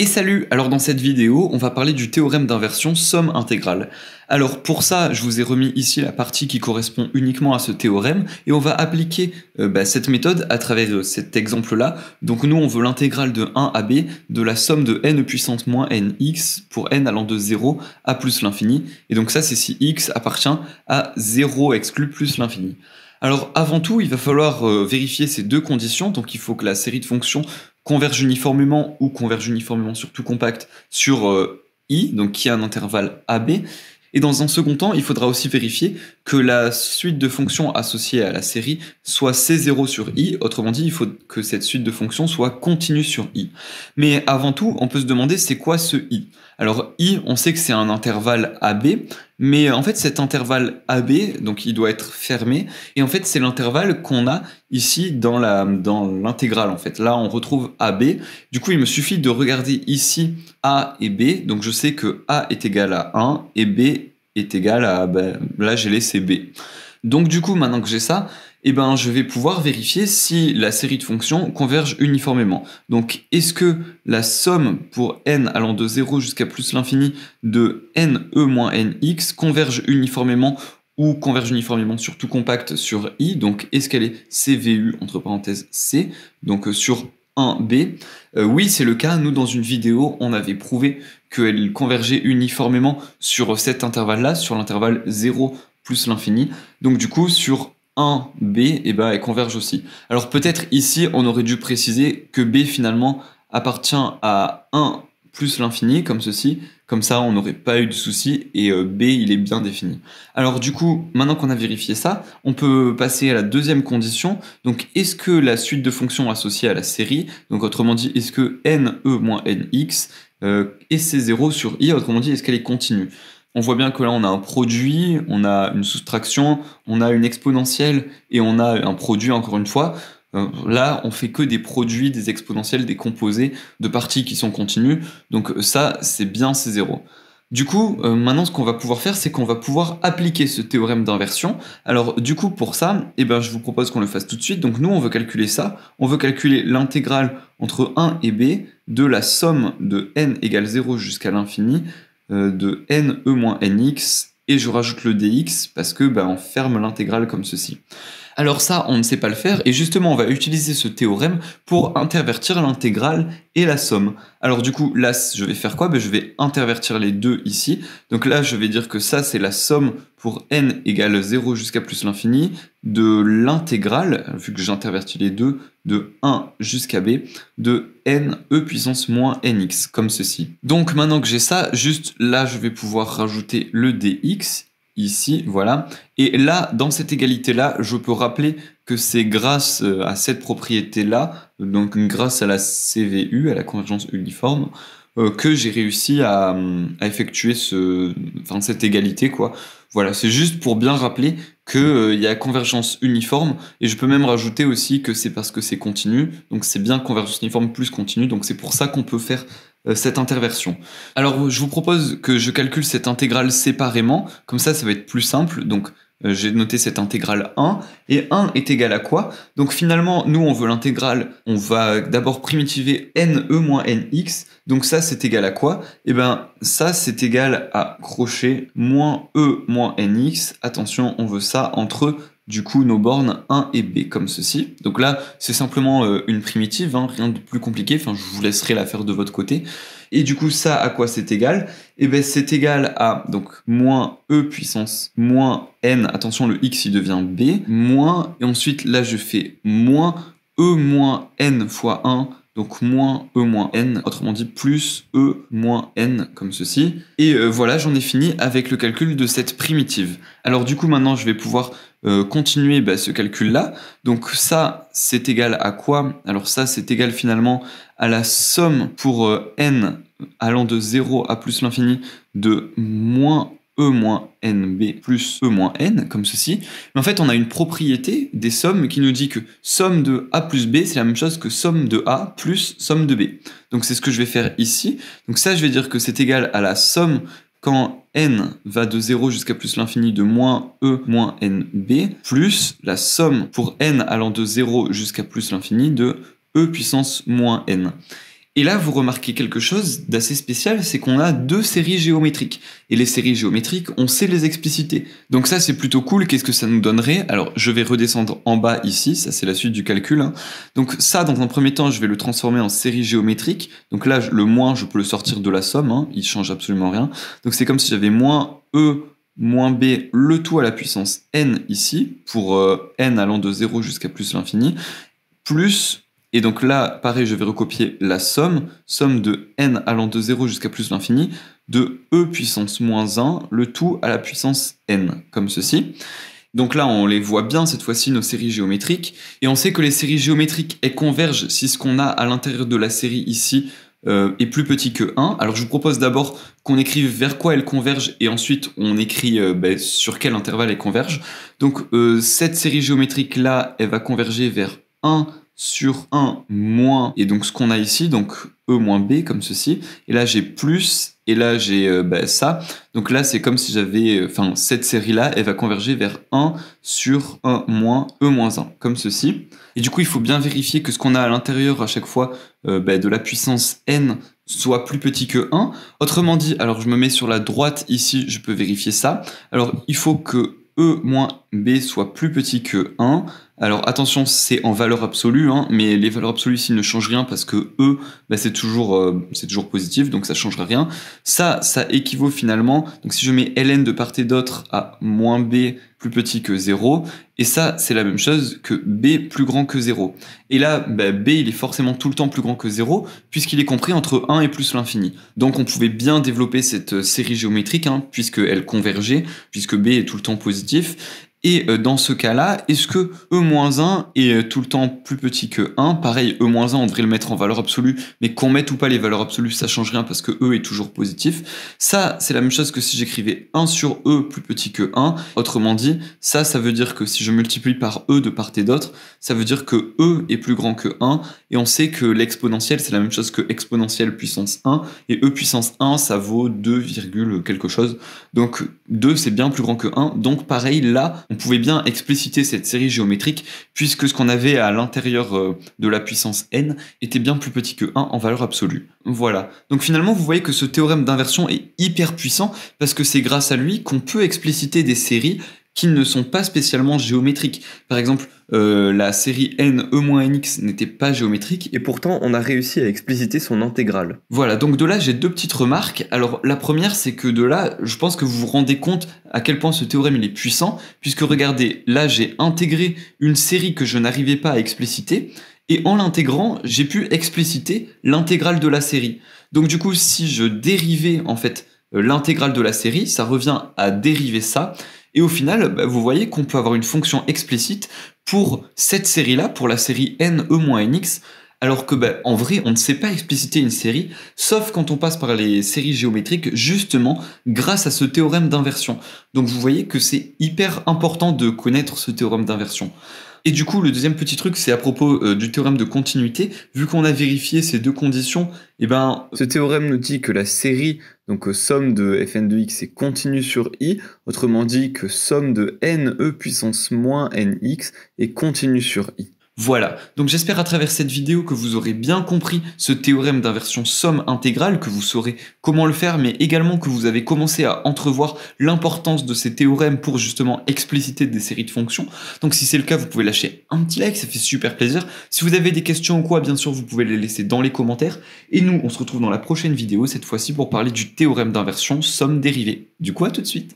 Et salut! Alors dans cette vidéo, on va parler du théorème d'inversion somme intégrale. Alors pour ça, je vous ai remis ici la partie qui correspond uniquement à ce théorème, et on va appliquer cette méthode à travers cet exemple-là. Donc nous, on veut l'intégrale de 1 à b de la somme de n puissance moins nx pour n allant de 0 à plus l'infini. Et donc ça, c'est si x appartient à 0 exclu plus l'infini. Alors avant tout, il va falloir vérifier ces deux conditions, donc il faut que la série de fonctions converge uniformément ou converge uniformément sur tout compact sur i, donc qui a un intervalle AB. Et dans un second temps, il faudra aussi vérifier que la suite de fonctions associée à la série soit C0 sur i, autrement dit, il faut que cette suite de fonctions soit continue sur i. Mais avant tout, on peut se demander c'est quoi ce i? Alors i, on sait que c'est un intervalle AB, mais en fait cet intervalle AB, donc il doit être fermé, et en fait c'est l'intervalle qu'on a ici dans l'intégrale en fait. Là on retrouve AB, du coup il me suffit de regarder ici A et B, donc je sais que A est égal à 1 et B est égal à, là j'ai laissé B. Donc du coup maintenant que j'ai ça, je vais pouvoir vérifier si la série de fonctions converge uniformément. Donc est-ce que la somme pour n allant de 0 jusqu'à plus l'infini de ne moins nx converge uniformément ou converge uniformément sur tout compact sur i, donc est-ce qu'elle est CVU entre parenthèses C, donc sur 1b. Oui, c'est le cas. Nous, dans une vidéo, on avait prouvé qu'elle convergeait uniformément sur cet intervalle-là, sur l'intervalle 0 plus l'infini. Donc du coup, sur 1b, elle converge aussi. Alors peut-être ici, on aurait dû préciser que b finalement appartient à 1 plus l'infini, comme ceci. Comme ça, on n'aurait pas eu de souci et b, il est bien défini. Alors du coup, maintenant qu'on a vérifié ça, on peut passer à la deuxième condition. Donc, est-ce que la suite de fonctions associée à la série, donc autrement dit, est-ce que ne moins nx est C0 sur i, autrement dit, est-ce qu'elle est continue? On voit bien que là, on a un produit, on a une soustraction, on a une exponentielle et on a un produit encore une fois. Là, on fait que des produits, des exponentielles, des composés de parties qui sont continues. Donc ça, c'est bien C0. Du coup, maintenant, ce qu'on va pouvoir faire, c'est qu'on va pouvoir appliquer ce théorème d'inversion. Alors, du coup, pour ça, je vous propose qu'on le fasse tout de suite. Donc nous, on veut calculer ça. On veut calculer l'intégrale entre 1 et b de la somme de n égale 0 jusqu'à l'infini de ne moins nx, et je rajoute le dx parce que on ferme l'intégrale comme ceci. Alors ça, on ne sait pas le faire, et justement, on va utiliser ce théorème pour intervertir l'intégrale et la somme. Alors du coup, là, je vais faire quoi? Je vais intervertir les deux ici. Donc là, je vais dire que ça, c'est la somme pour n égale 0 jusqu'à plus l'infini de l'intégrale, vu que j'intervertis les deux, de 1 jusqu'à b, de ne puissance moins nx, comme ceci. Donc maintenant que j'ai ça, juste là, je vais pouvoir rajouter le dx, ici, voilà. Et là, dans cette égalité-là, je peux rappeler que c'est grâce à cette propriété-là, donc grâce à la CVU, à la convergence uniforme, que j'ai réussi à effectuer cette égalité, quoi. Voilà, c'est juste pour bien rappeler qu'il y a convergence uniforme, et je peux même rajouter aussi que c'est parce que c'est continu, donc c'est bien convergence uniforme plus continu, donc c'est pour ça qu'on peut faire cette interversion. Alors je vous propose que je calcule cette intégrale séparément, comme ça va être plus simple. Donc j'ai noté cette intégrale 1, et 1 est égal à quoi? Donc finalement, nous on veut l'intégrale, on va d'abord primitiver ne moins nx, donc ça c'est égal à quoi? Ça c'est égal à crochet moins e moins nx, attention on veut ça entre du coup nos bornes 1 et b, comme ceci. Donc là, c'est simplement une primitive, rien de plus compliqué, je vous laisserai la faire de votre côté. Et du coup, ça, à quoi c'est égal? C'est égal à, donc, moins e puissance moins n, attention, le x, il devient b, moins, et ensuite, là, je fais moins e moins n fois 1, donc moins e moins n, autrement dit plus e moins n, comme ceci. Et voilà, j'en ai fini avec le calcul de cette primitive. Alors du coup, maintenant, je vais pouvoir continuer ce calcul-là. Donc ça, c'est égal à quoi? Alors ça, c'est égal finalement à la somme pour n allant de 0 à plus l'infini de moins e moins nb plus e moins n, comme ceci. Mais en fait, on a une propriété des sommes qui nous dit que somme de a plus b, c'est la même chose que somme de a plus somme de b. Donc c'est ce que je vais faire ici. Donc ça, je vais dire que c'est égal à la somme quand n va de 0 jusqu'à plus l'infini de moins e moins nb, plus la somme pour n allant de 0 jusqu'à plus l'infini de e puissance moins n. Et là, vous remarquez quelque chose d'assez spécial, c'est qu'on a deux séries géométriques. Et les séries géométriques, on sait les expliciter. Donc ça, c'est plutôt cool. Qu'est-ce que ça nous donnerait? Alors, je vais redescendre en bas ici, ça c'est la suite du calcul, hein. Donc ça, dans un premier temps, je vais le transformer en série géométrique. Donc là, le moins, je peux le sortir de la somme, hein. Il change absolument rien. Donc c'est comme si j'avais moins E moins B, le tout à la puissance n ici, pour n allant de 0 jusqu'à plus l'infini, plus... Et donc là, pareil, je vais recopier la somme de n allant de 0 jusqu'à plus l'infini, de e puissance moins 1, le tout à la puissance n, comme ceci. Donc là, on les voit bien, cette fois-ci, nos séries géométriques. Et on sait que les séries géométriques, elles convergent si ce qu'on a à l'intérieur de la série ici est plus petit que 1. Alors je vous propose d'abord qu'on écrive vers quoi elles convergent, et ensuite on écrit sur quel intervalle elles convergent. Donc cette série géométrique-là, elle va converger vers 1 sur 1 moins, et donc ce qu'on a ici, donc E moins B, comme ceci, et là j'ai plus, et là j'ai ça, donc là c'est comme si j'avais, cette série-là, elle va converger vers 1 sur 1 moins E moins 1, comme ceci, et du coup il faut bien vérifier que ce qu'on a à l'intérieur à chaque fois de la puissance n soit plus petit que 1, autrement dit, alors je me mets sur la droite ici, je peux vérifier ça, alors il faut que E moins B soit plus petit que 1. Alors attention, c'est en valeur absolue, hein, mais les valeurs absolues ici ne changent rien parce que E, c'est toujours positif, donc ça ne changera rien. Ça équivaut finalement, donc si je mets ln de part et d'autre à moins B plus petit que 0, et ça c'est la même chose que B plus grand que 0. Et là, B il est forcément tout le temps plus grand que 0, puisqu'il est compris entre 1 et plus l'infini. Donc on pouvait bien développer cette série géométrique, hein, puisqu'elle convergeait, puisque B est tout le temps positif. Et dans ce cas-là, est-ce que E-1 est tout le temps plus petit que 1? Pareil, E-1, on devrait le mettre en valeur absolue, mais qu'on mette ou pas les valeurs absolues, ça change rien parce que E est toujours positif. Ça, c'est la même chose que si j'écrivais 1 sur E plus petit que 1. Autrement dit, ça veut dire que si je multiplie par E de part et d'autre, ça veut dire que E est plus grand que 1. Et on sait que l'exponentielle, c'est la même chose que exponentielle puissance 1. Et E puissance 1, ça vaut 2, quelque chose. Donc 2, c'est bien plus grand que 1. Donc pareil, là, on pouvait bien expliciter cette série géométrique puisque ce qu'on avait à l'intérieur de la puissance n était bien plus petit que 1 en valeur absolue. Voilà. Donc finalement, vous voyez que ce théorème d'inversion est hyper puissant parce que c'est grâce à lui qu'on peut expliciter des séries qui ne sont pas spécialement géométriques. Par exemple, la série n(e-nx) n'était pas géométrique, et pourtant on a réussi à expliciter son intégrale. Voilà, donc de là j'ai deux petites remarques. Alors la première, c'est que de là, je pense que vous vous rendez compte à quel point ce théorème il est puissant, puisque regardez, là j'ai intégré une série que je n'arrivais pas à expliciter, et en l'intégrant, j'ai pu expliciter l'intégrale de la série. Donc du coup, si je dérivais en fait l'intégrale de la série, ça revient à dériver ça. Et au final, vous voyez qu'on peut avoir une fonction explicite pour cette série-là, pour la série n(e-nx), alors que en vrai, on ne sait pas expliciter une série, sauf quand on passe par les séries géométriques, justement grâce à ce théorème d'inversion. Donc vous voyez que c'est hyper important de connaître ce théorème d'inversion. Et du coup, le deuxième petit truc, c'est à propos du théorème de continuité. Vu qu'on a vérifié ces deux conditions, ce théorème nous dit que la série, donc somme de fn de x est continue sur i, autrement dit que somme de ne puissance moins nx est continue sur i. Voilà, donc j'espère à travers cette vidéo que vous aurez bien compris ce théorème d'inversion somme intégrale, que vous saurez comment le faire, mais également que vous avez commencé à entrevoir l'importance de ces théorèmes pour justement expliciter des séries de fonctions. Donc si c'est le cas, vous pouvez lâcher un petit like, ça fait super plaisir. Si vous avez des questions ou quoi, bien sûr, vous pouvez les laisser dans les commentaires. Et nous, on se retrouve dans la prochaine vidéo, cette fois-ci pour parler du théorème d'inversion somme dérivée. Du coup, à tout de suite.